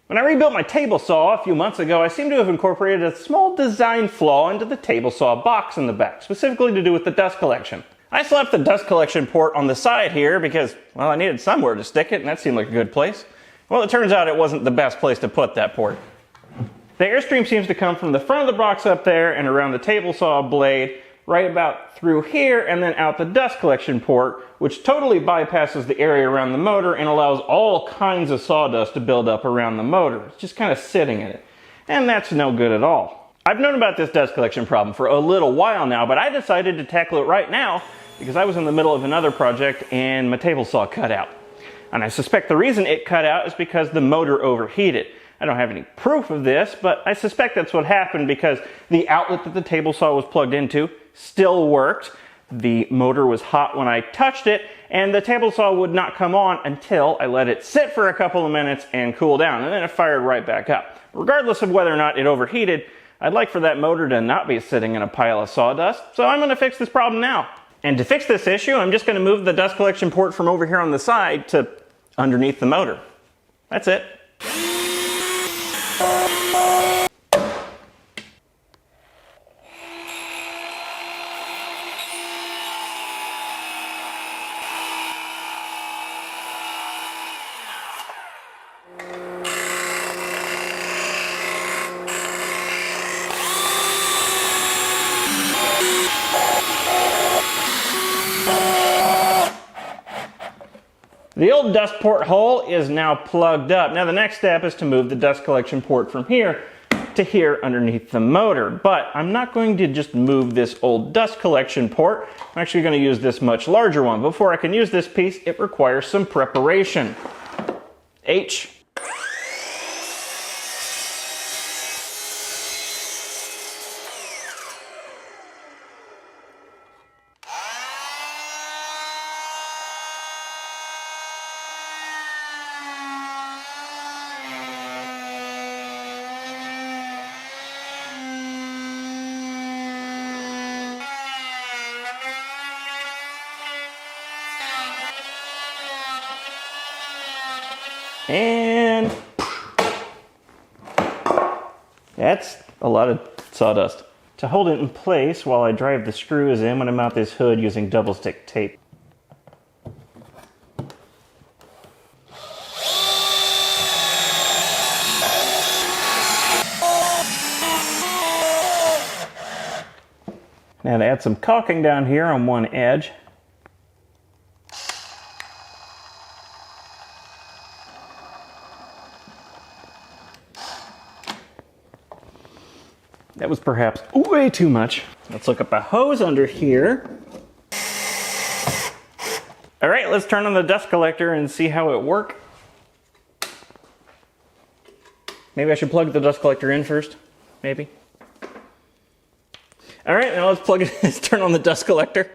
When I rebuilt my table saw a few months ago, I seem to have incorporated a small design flaw into the table saw box in the back, specifically to do with the dust collection. I slapped the dust collection port on the side here because, well, I needed somewhere to stick it, and that seemed like a good place. Well, it turns out it wasn't the best place to put that port. The airstream seems to come from the front of the box up there and around the table saw blade, right about through here and then out the dust collection port, which totally bypasses the area around the motor and allows all kinds of sawdust to build up around the motor. It's just kind of sitting in it. And that's no good at all. I've known about this dust collection problem for a little while now, but I decided to tackle it right now because I was in the middle of another project and my table saw cut out. And I suspect the reason it cut out is because the motor overheated. I don't have any proof of this, but I suspect that's what happened because the outlet that the table saw was plugged into still worked. The motor was hot when I touched it, and the table saw would not come on until I let it sit for a couple of minutes and cool down, and then it fired right back up. Regardless of whether or not it overheated, I'd like for that motor to not be sitting in a pile of sawdust, so I'm going to fix this problem now. And to fix this issue, I'm just going to move the dust collection port from over here on the side to underneath the motor. That's it. The old dust port hole is now plugged up. Now the next step is to move the dust collection port from here to here underneath the motor. But I'm not going to just move this old dust collection port. I'm actually going to use this much larger one. Before I can use this piece, it requires some preparation. H. And that's a lot of sawdust. To hold it in place while I drive the screws in, I'm going to mount this hood using double stick tape. Now to add some caulking down here on one edge. That was perhaps way too much. Let's look up a hose under here. All right, let's turn on the dust collector and see how it works. Maybe I should plug the dust collector in first, maybe. All right, now let's plug it in. Let's turn on the dust collector.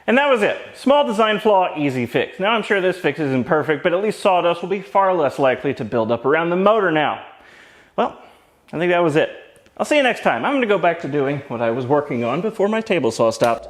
And that was it. Small design flaw, easy fix. Now I'm sure this fix isn't perfect, but at least sawdust will be far less likely to build up around the motor now. Well, I think that was it. I'll see you next time. I'm going to go back to doing what I was working on before my table saw stopped.